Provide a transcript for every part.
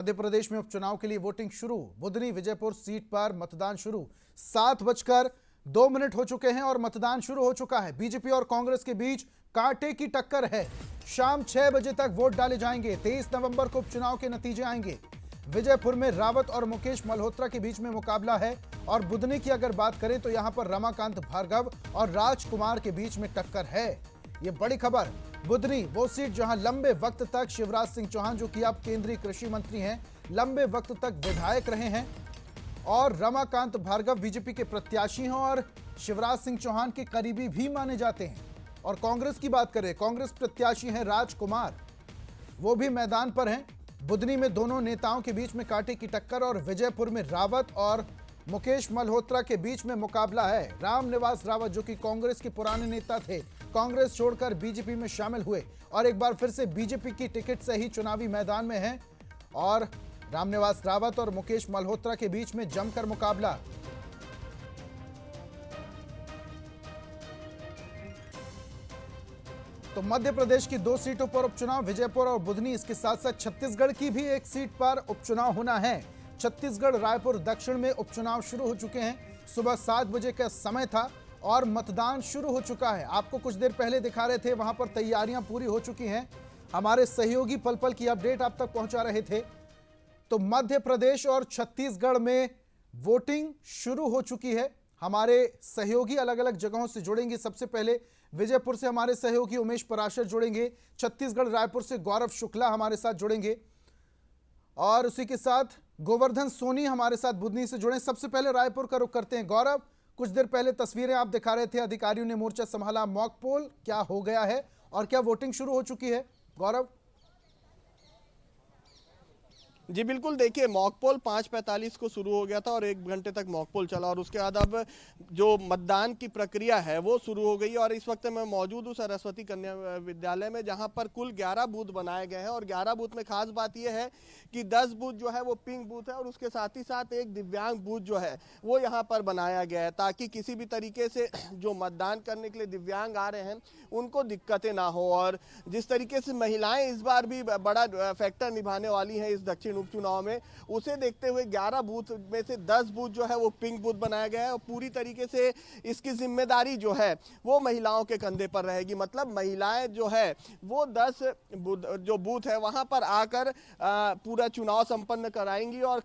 मध्य प्रदेश में उपचुनाव के लिए वोटिंग शुरू। बुधनी विजयपुर सीट पर मतदान शुरू। 7:02 हो चुके हैं और मतदान शुरू हो चुका है। बीजेपी और कांग्रेस के बीच कांटे की टक्कर है। शाम 6 बजे तक वोट डाले जाएंगे। 23 नवंबर को उपचुनाव के नतीजे आएंगे। विजयपुर में रावत और मुकेश मल्होत्रा के बीच में मुकाबला है और बुधनी की अगर बात करें तो यहां पर रमाकांत भार्गव और राजकुमार के बीच में टक्कर है। ये बड़ी खबर। बुधनी वो सीट जहां लंबे वक्त तक शिवराज सिंह चौहान, जो कि अब केंद्रीय कृषि मंत्री हैं, लंबे वक्त तक विधायक रहे हैं, और रमाकांत भार्गव बीजेपी के प्रत्याशी हैं और शिवराज सिंह चौहान के करीबी भी माने जाते हैं। और कांग्रेस की बात करें, कांग्रेस प्रत्याशी हैं राजकुमार, वो भी मैदान पर हैं। बुधनी में दोनों नेताओं के बीच में कांटे की टक्कर और विजयपुर में रावत और मुकेश मल्होत्रा के बीच में मुकाबला है। रामनिवास रावत, जो कि कांग्रेस के पुराने नेता थे, कांग्रेस छोड़कर बीजेपी में शामिल हुए और एक बार फिर से बीजेपी की टिकट से ही चुनावी मैदान में हैं। और रामनिवास रावत और मुकेश मल्होत्रा के बीच में जमकर मुकाबला। तो मध्य प्रदेश की 2 सीटों पर उपचुनाव, विजयपुर और बुधनी। इसके साथ साथ छत्तीसगढ़ की भी एक सीट पर उपचुनाव होना है। छत्तीसगढ़ रायपुर दक्षिण में उपचुनाव शुरू हो चुके हैं। सुबह 7 बजे का समय था और मतदान शुरू हो चुका है। आपको कुछ देर पहले दिखा रहे थे, वहां पर तैयारियां पूरी हो चुकी हैं। हमारे सहयोगी पल पल की अपडेट आप तक पहुंचा रहे थे। तो मध्य प्रदेश और छत्तीसगढ़ में वोटिंग शुरू हो चुकी है। हमारे सहयोगी अलग अलग जगहों से जुड़ेंगे। सबसे पहले विजयपुर से हमारे सहयोगी उमेश पराशर जुड़ेंगे। छत्तीसगढ़ रायपुर से गौरव शुक्ला हमारे साथ जुड़ेंगे और उसी के साथ गोवर्धन सोनी हमारे साथ बुधनी से जुड़े। सबसे पहले रायपुर का रुख करते हैं। गौरव, कुछ देर पहले तस्वीरें आप दिखा रहे थे, अधिकारियों ने मोर्चा संभाला, मॉक पोल क्या हो गया है और क्या वोटिंग शुरू हो चुकी है? गौरव। जी बिल्कुल, देखिए मॉक पोल 5:45 को शुरू हो गया था और 1 घंटे तक मॉक पोल चला और उसके बाद अब जो मतदान की प्रक्रिया है वो शुरू हो गई। और इस वक्त मैं मौजूद हूँ सरस्वती कन्या विद्यालय में, जहां पर कुल 11 बूथ बनाए गए हैं और 11 बूथ में खास बात यह है कि 10 बूथ जो है वो पिंक बूथ है और उसके साथ ही साथ एक दिव्यांग बूथ जो है वो यहाँ पर बनाया गया है, ताकि किसी भी तरीके से जो मतदान करने के लिए दिव्यांग आ रहे हैं उनको दिक्कतें ना हो। और जिस तरीके से महिलाएं इस बार भी बड़ा फैक्टर निभाने वाली हैं इस दक्षिण उपचुनाव में, उसे देखते हुए 11 बूथ में से 10 बूथ जो है वो पिंक बूथ बनाया गया है और पूरी तरीके से इसकी जिम्मेदारी जो है वो महिलाओं के कंधे पर रहेगी। मतलब महिलाएं जो है वो 10 जो बूथ है वहां पर आकर पूरा चुनाव संपन्न कराएंगी। और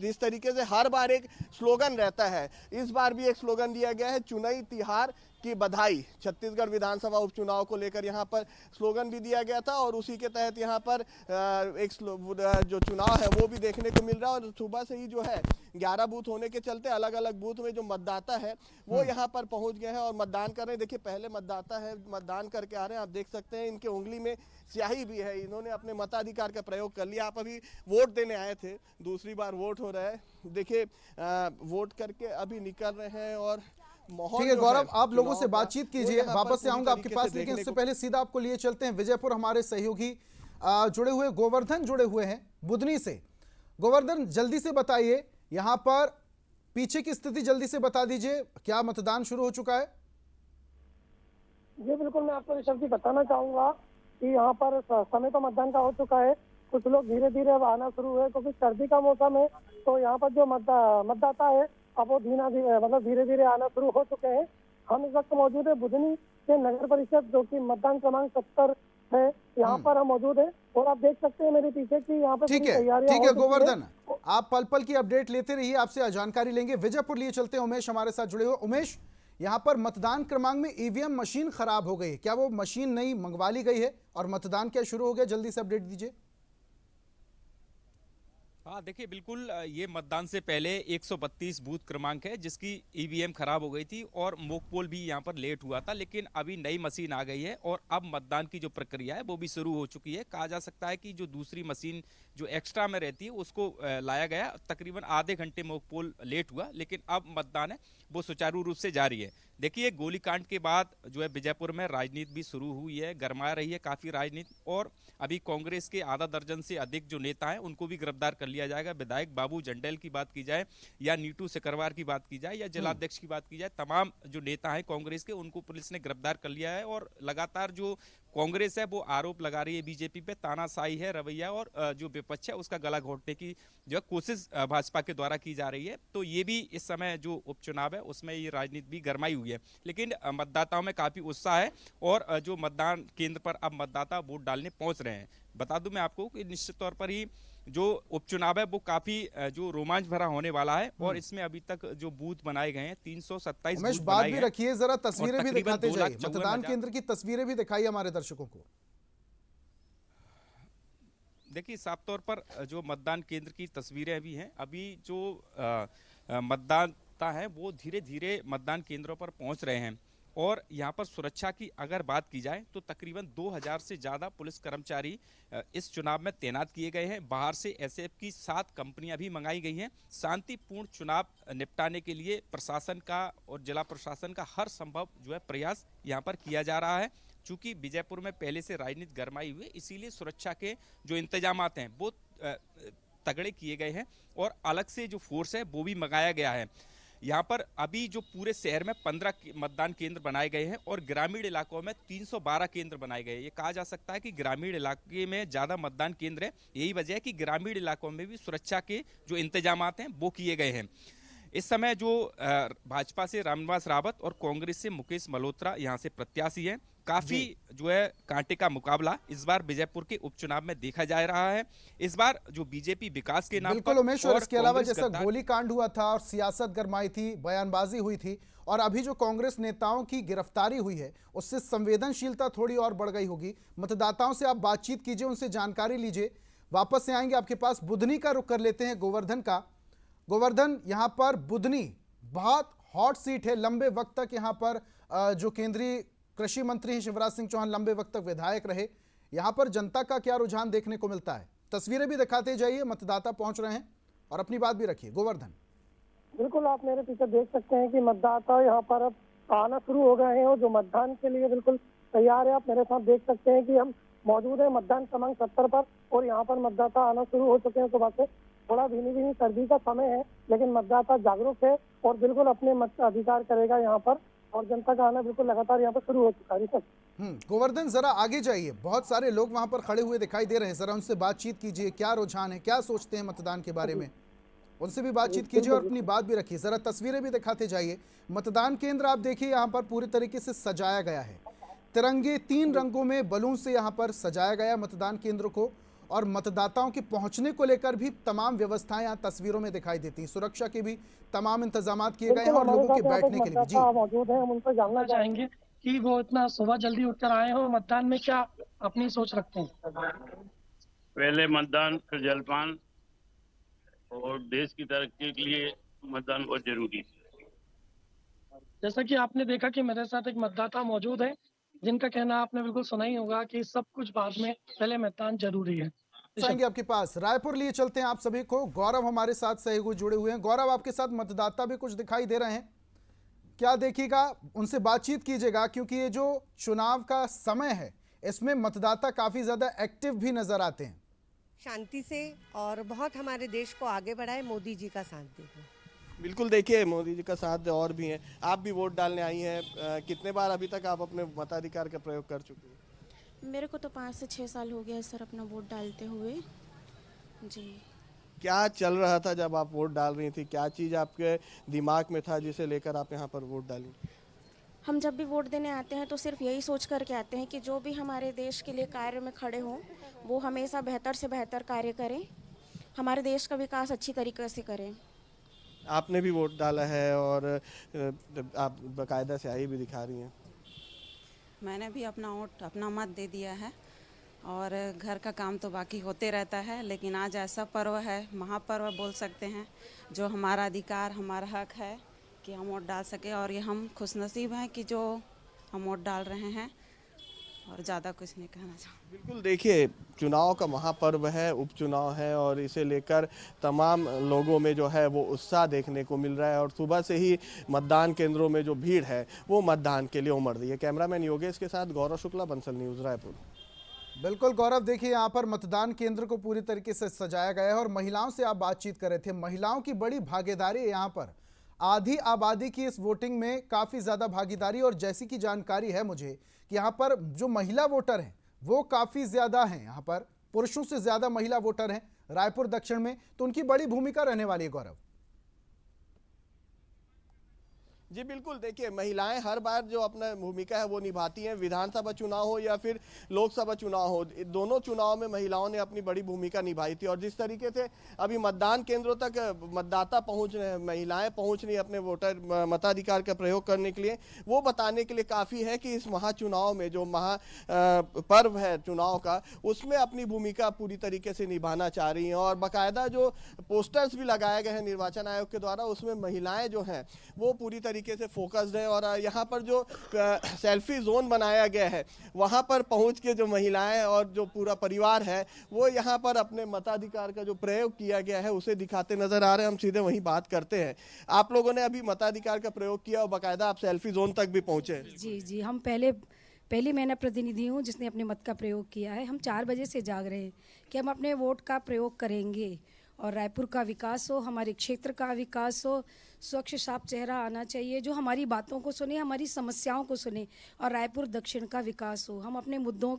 जिस तरीके से हर बार एक स्लोगन रहता है, इस बार भी एक स्लोगन दिया गया है, चुनाई तिहार की बधाई। छत्तीसगढ़ विधानसभा उपचुनाव को लेकर यहाँ पर स्लोगन भी दिया गया था और उसी के तहत यहाँ पर एक जो चुनाव है वो भी देखने को मिल रहा है। और सुबह से ही जो है 11 बूथ होने के चलते अलग अलग बूथ में जो मतदाता है वो यहाँ पर पहुंच गए हैं और मतदान कर रहे हैं। देखिए पहले मतदाता है, मतदान करके आ रहे हैं, आप देख सकते हैं इनके उंगली में स्याही भी है, इन्होंने अपने मताधिकार का प्रयोग कर लिया। आप अभी वोट देने आए थे, दूसरी बार वोट हो रहा है, देखिए वोट करके अभी निकल रहे हैं। और ठीक है गौरव, आप लोगों से बातचीत कीजिए, वापस से आऊंगा आपके पास, लेकिन इससे पहले सीधा आपको लिए चलते हैं विजयपुर। हमारे सहयोगी जुड़े हुए गोवर्धन जुड़े हुए हैं बुधनी से। गोवर्धन, जल्दी से बताइए, यहां पर पीछे की स्थिति जल्दी से बता दीजिए, क्या मतदान शुरू हो चुका है? जी बिल्कुल, मैं आपको ऋषभ जी बताना चाहूंगा कि यहाँ पर समय तो मतदान का हो चुका है। कुछ लोग धीरे धीरे अब आना शुरू हुए क्योंकि सर्दी का मौसम है, तो यहाँ पर जो मतदाता है अब वो धीरे धीरे आना शुरू हो चुके हैं। हम इस वक्त मौजूद है बुधनी के नगर परिषद, जो कि मतदान क्रमांक 70 है, यहाँ पर हम मौजूद है और आप देख सकते हैं मेरे पीछे की यहाँ पर तैयारियां। ठीक है गोवर्धन, आप पल पल की अपडेट लेते रहिए, आपसे जानकारी लेंगे। विजयपुर लिए चलते हैं, उमेश हमारे साथ जुड़े हुए। उमेश, यहाँ पर मतदान क्रमांक में ईवीएम मशीन खराब हो गई है, क्या वो मशीन नई मंगवा ली गई है और मतदान क्या शुरू हो गया? जल्दी से अपडेट दीजिए। हाँ देखिए, बिल्कुल ये मतदान से पहले 132 बूथ क्रमांक है जिसकी ईवीएम खराब हो गई थी और मॉक पोल भी यहाँ पर लेट हुआ था, लेकिन अभी नई मशीन आ गई है और अब मतदान की जो प्रक्रिया है वो भी शुरू हो चुकी है। कहा जा सकता है कि जो दूसरी मशीन जो एक्स्ट्रा में रहती है उसको लाया गया, तकरीबन आधे घंटे मॉक पोल लेट हुआ, लेकिन अब मतदान है वो सुचारू रूप से जारी है। देखिए, गोलीकांड के बाद जो है विजयपुर में राजनीति भी शुरू हुई है, गरमा रही है काफी राजनीति, और अभी कांग्रेस के आधा दर्जन से अधिक जो नेता हैं उनको भी गिरफ्तार कर लिया जाएगा। विधायक बाबू जंडेल की बात की जाए या नीटू सिकरवार की बात की जाए या जिलाध्यक्ष की बात की जाए, तमाम जो नेता हैं कांग्रेस के उनको पुलिस ने गिरफ्तार कर लिया है और लगातार जो कांग्रेस है वो आरोप लगा रही है बीजेपी पे, तानाशाही है रवैया, और जो विपक्ष है उसका गला घोटने की जो कोशिश भाजपा के द्वारा की जा रही है। तो ये भी इस समय जो उपचुनाव है उसमें ये राजनीति भी गरमाई हुई है, लेकिन मतदाताओं में काफी उत्साह है और जो मतदान केंद्र पर अब मतदाता वोट डालने पहुंच रहे हैं। बता दूं मैं आपको कि निश्चित तौर पर ही जो उपचुनाव है वो काफी जो रोमांच भरा होने वाला है और इसमें अभी तक जो बूथ बनाए गए हैं 327 उमेश, बूथ बात बनाए भी गए रखिए, जरा तस्वीरें भी तकरीबन दिखाते जाइए, 2,54,000 मतदान केंद्र की तस्वीरें भी दिखाइए हमारे दर्शकों को। देखिए साफ तौर पर जो मतदान केंद्र की तस्वीरें भी हैं, अभी जो मतदाता हैं वो धीरे धीरे मतदान केंद्रों पर पहुंच रहे हैं और यहाँ पर सुरक्षा की अगर बात की जाए तो तकरीबन 2000 से ज़्यादा पुलिस कर्मचारी इस चुनाव में तैनात किए गए हैं। बाहर से एसएफ की 7 कंपनियां भी मंगाई गई हैं। शांतिपूर्ण चुनाव निपटाने के लिए प्रशासन का और जिला प्रशासन का हर संभव जो है प्रयास यहाँ पर किया जा रहा है। चूंकि विजयपुर में पहले से राजनीति गरमाई हुई, इसीलिए सुरक्षा के जो इंतजामात हैं वो तगड़े किए गए हैं और अलग से जो फोर्स है वो भी मंगाया गया है। यहाँ पर अभी जो पूरे शहर में 15 मतदान केंद्र बनाए गए हैं और ग्रामीण इलाकों में 312 केंद्र बनाए गए हैं। ये कहा जा सकता है कि ग्रामीण इलाके में ज़्यादा मतदान केंद्र है, यही वजह है कि ग्रामीण इलाकों में भी सुरक्षा के जो इंतजामात हैं वो किए गए हैं। इस समय जो भाजपा से रामनिवास रावत और कांग्रेस से मुकेश मल्होत्रा यहाँ से प्रत्याशी हैं। काफी जो है कांटे का मुकाबला इस बार विजयपुर के उपचुनाव में देखा जा रहा है। इस बार जो बीजेपी विकास के नाम बिल्कुल पर उमेश, और इसके अलावा जैसा गद्दार गोली कांड हुआ था और सियासत गरमाई थी, बयानबाजी हुई थी, और अभी जो कांग्रेस नेताओं की गिरफ्तारी हुई है उससे संवेदनशीलता थोड़ी और बढ़ गई होगी। मतदाताओं से आप बातचीत कीजिए, उनसे जानकारी लीजिए। वापस से आएंगे आपके पास, बुधनी का रुख कर लेते हैं गोवर्धन का। गोवर्धन, यहाँ पर बुधनी बहुत हॉट सीट है, लंबे वक्त तक यहाँ पर जो केंद्रीय कृषि मंत्री हैं शिवराज सिंह चौहान लंबे वक्त तक विधायक रहे। यहाँ पर जनता का क्या रुझान देखने को मिलता है? तस्वीरें भी दिखाते जाइए, मतदाता पहुंच रहे हैं और अपनी बात भी रखिए। गोवर्धन, बिल्कुल आप मेरे पीछे देख सकते हैं कि मतदाता यहाँ पर अब आना शुरू हो गए हैं और जो मतदान के लिए बिल्कुल तैयार है। आप मेरे साथ देख सकते हैं कि हम मौजूद है मतदान क्रमांक 70 पर और यहाँ पर मतदाता आना शुरू हो चुके हैं। सुबह से थोड़ा भीनी भीनी सर्दी का समय है, लेकिन मतदाता जागरूक है और बिल्कुल अपने मत अधिकार करेगा यहाँ पर, और जनता का आना बिल्कुल लगातार यहाँ पर शुरू हो चुका है। गोवर्धन जरा आगे जाइए, बहुत सारे लोग वहां पर खड़े हुए दिखाई दे रहे हैं, जरा उनसे बातचीत कीजिए। क्या रुझान है, क्या सोचते हैं मतदान के बारे में, उनसे भी बातचीत कीजिए और अपनी बात भी रखिए। जरा तस्वीरें भी दिखाते जाइए। मतदान केंद्र आप देखिए, यहाँ पर पूरी तरीके से सजाया गया है, तिरंगे 3 रंगों में बलून से यहाँ पर सजाया गया मतदान केंद्र को, और मतदाताओं के पहुंचने को लेकर भी तमाम व्यवस्थाएं यहाँ तस्वीरों में दिखाई देती हैं। सुरक्षा के भी तमाम इंतजाम किए गए हैं और लोगों के बैठने के लिए भी। जी मौजूद है, हम उनसे जानना चाहेंगे कि वो इतना सुबह जल्दी उठकर आए हो, मतदान में क्या अपनी सोच रखते हैं? पहले मतदान, फिर जलपान, और देश की तरक्की के लिए मतदान बहुत जरूरी है। जैसा कि आपने देखा कि मेरे साथ एक मतदाता मौजूद है जिनका कहना आपने बिल्कुल सुना ही होगा कि सब कुछ बाद में, पहले मतदान जरूरी है। आएंगे आपके पास, रायपुर लिए चलते हैं आप सभी को। गौरव हमारे साथ सहयोगी जुड़े हुए हैं। गौरव, आपके साथ मतदाता भी कुछ दिखाई दे रहे हैं, क्या देखिएगा, उनसे बातचीत कीजिएगा, क्योंकि ये जो चुनाव का समय है इसमें मतदाता काफी ज्यादा एक्टिव भी नजर आते हैं। शांति से और बहुत हमारे देश को आगे बढ़ाए मोदी जी का साथ देंगे। बिल्कुल, देखिए मोदी जी का साथ और भी हैं। आप भी वोट डालने आई हैं, कितने बार अभी तक आप अपने मताधिकार का प्रयोग कर चुके हैं? मेरे को तो 5 से 6 साल हो गया सर अपना वोट डालते हुए। जी, क्या चल रहा था जब आप वोट डाल रही थी? क्या चीज़ आपके दिमाग में था जिसे लेकर आप यहाँ पर वोट डाली? हम जब भी वोट देने आते हैं तो सिर्फ यही सोच करके आते हैं कि जो भी हमारे देश के लिए कार्य में खड़े हों वो हमेशा बेहतर से बेहतर कार्य करें, हमारे देश का विकास अच्छी तरीके से करें। आपने भी वोट डाला है और आप बाकायदा स्याही भी दिखा रही हैं। मैंने भी अपना वोट, अपना मत दे दिया है और घर का काम तो बाकी होते रहता है, लेकिन आज ऐसा पर्व है, महापर्व बोल सकते हैं, जो हमारा अधिकार, हमारा हक है कि हम वोट डाल सके, और ये हम खुशनसीब हैं कि जो हम वोट डाल रहे हैं, और ज़्यादा कुछ नहीं कहना चाहूँगी। बिल्कुल, देखिए चुनाव का महापर्व है, उपचुनाव है, और इसे लेकर तमाम लोगों में जो है वो उत्साह देखने को मिल रहा है, और सुबह से ही मतदान केंद्रों में जो भीड़ है वो मतदान के लिए उमड़ रही है। कैमरामैन योगेश के साथ गौरव शुक्ला, बंसल न्यूज़, रायपुर। बिल्कुल गौरव, देखिए यहाँ पर मतदान केंद्र को पूरी तरीके से सजाया गया है और महिलाओं से आप बातचीत कर रहे थे। महिलाओं की बड़ी भागीदारी है यहाँ पर। आधी आबादी की इस वोटिंग में काफी ज्यादा भागीदारी, और जैसी की जानकारी है मुझे कि यहाँ पर जो महिला वोटर हैं वो काफी ज्यादा हैं, यहाँ पर पुरुषों से ज्यादा महिला वोटर हैं रायपुर दक्षिण में, तो उनकी बड़ी भूमिका रहने वाली है। गौरव जी बिल्कुल, देखिए महिलाएं हर बार जो अपना भूमिका है वो निभाती हैं, विधानसभा चुनाव हो या फिर लोकसभा चुनाव हो, दोनों चुनाव में महिलाओं ने अपनी बड़ी भूमिका निभाई थी। और जिस तरीके से अभी मतदान केंद्रों तक मतदाता पहुंच रहे हैं, महिलाएं पहुंच रही अपने वोटर मताधिकार का प्रयोग करने के लिए, वो बताने के लिए काफ़ी है कि इस महाचुनाव में जो पर्व है चुनाव का, उसमें अपनी भूमिका पूरी तरीके से निभाना चाह रही हैं। और बाकायदा जो पोस्टर्स भी लगाए गए हैं निर्वाचन आयोग के द्वारा, उसमें महिलाएं जो हैं वो पूरी तरीके से फोकस्ड है। और यहाँ पर जो सेल्फी जोन बनाया गया है, वहाँ पर पहुँच के जो महिलाएं और जो पूरा परिवार है वो यहाँ पर अपने मताधिकार का जो प्रयोग किया गया है उसे दिखाते नजर आ रहे हैं। हम सीधे वहीं बात करते हैं। आप लोगों ने अभी मताधिकार का प्रयोग किया और बाकायदा आप सेल्फी जोन तक भी पहुँचे। जी हम पहली मैं प्रतिनिधि हूँ जिसने अपने मत का प्रयोग किया है। हम 4 बजे से जाग रहे हैं कि हम अपने वोट का प्रयोग करेंगे और रायपुर का विकास हो, हमारे क्षेत्र का विकास हो, स्वच्छ साफ चेहरा आना चाहिए जो हमारी बातों को सुने, हमारी समस्याओं को सुने, और रायपुर दक्षिण का विकास हो। हम अपने मुद्दों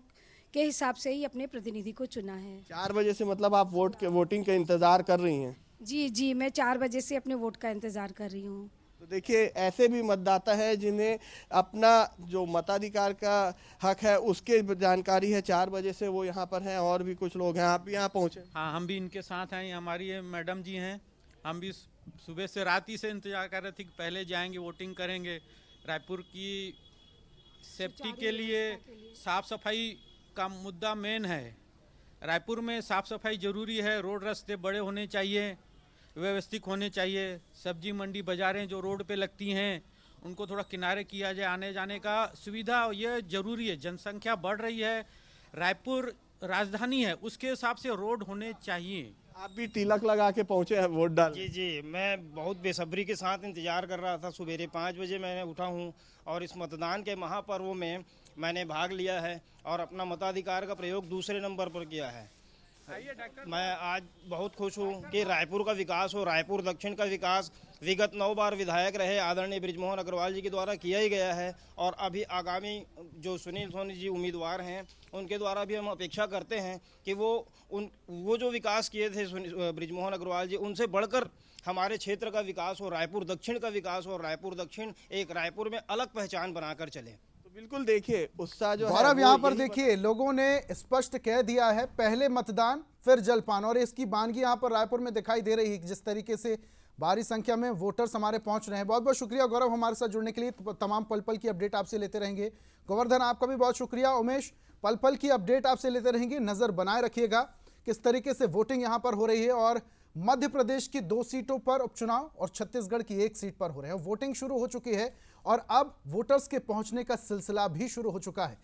के हिसाब से ही अपने प्रतिनिधि को चुना है। 4 बजे से मतलब आप वोटिंग का इंतजार कर रही हैं? जी मैं 4 बजे से अपने वोट का इंतजार कर रही हूँ। तो देखिए, ऐसे भी मतदाता है जिन्हें अपना जो मताधिकार का हक है उसके जानकारी है। 4 बजे से वो यहाँ पर हैं, और भी कुछ लोग हैं। आप भी यहाँ पहुँचे? हाँ, हम भी इनके साथ हैं। हमारी ये मैडम जी हैं। हम भी सुबह से रात ही से इंतजार कर रहे थे कि पहले जाएंगे, वोटिंग करेंगे। रायपुर की सेफ्टी के लिए साफ सफाई का मुद्दा मेन है। रायपुर में साफ सफाई जरूरी है। रोड रास्ते बड़े होने चाहिए, व्यवस्थित होने चाहिए। सब्जी मंडी बाजारें जो रोड पे लगती हैं उनको थोड़ा किनारे किया जाए, आने जाने का सुविधा ये जरूरी है। जनसंख्या बढ़ रही है, रायपुर राजधानी है, उसके हिसाब से रोड होने चाहिए। आप भी तिलक लगा के पहुंचे हैं वोट डाल? जी मैं बहुत बेसब्री के साथ इंतजार कर रहा था। सवेरे 5 बजे मैंने उठा हूं और इस मतदान के महापर्व में मैंने भाग लिया है और अपना मताधिकार का प्रयोग दूसरे नंबर पर किया है। मैं आज बहुत खुश हूँ कि रायपुर का विकास हो, रायपुर दक्षिण का विकास। विगत 9 बार विधायक रहे आदरणीय बृजमोहन अग्रवाल जी के द्वारा किया ही गया है, और अभी आगामी जो सुनील सोनी जी उम्मीदवार हैं उनके द्वारा भी हम अपेक्षा करते हैं कि वो जो विकास किए थे बृजमोहन अग्रवाल जी, उनसे बढ़कर हमारे क्षेत्र का विकास हो, रायपुर दक्षिण का विकास हो, रायपुर दक्षिण एक रायपुर में अलग पहचान बनाकर चले। बिल्कुल, देखिए उत्साह जो गौरव यहाँ पर देखिए लोगों ने स्पष्ट कह दिया है पहले मतदान फिर जलपान, और इसकी बानगी यहाँ पर रायपुर में दिखाई दे रही है जिस तरीके से भारी संख्या में वोटर्स हमारे पहुंच रहे हैं। बहुत बहुत शुक्रिया गौरव हमारे साथ जुड़ने के लिए। तमाम पल पल की अपडेट आपसे लेते रहेंगे। गोवर्धन आपका भी बहुत शुक्रिया। उमेश, पल पल की अपडेट आपसे लेते रहेंगे। नजर बनाए रखिएगा किस तरीके से वोटिंग यहाँ पर हो रही है, और मध्य प्रदेश की 2 सीटों पर उपचुनाव और छत्तीसगढ़ की 1 सीट पर हो रहे हैं। वोटिंग शुरू हो चुकी है और अब वोटर्स के पहुंचने का सिलसिला भी शुरू हो चुका है।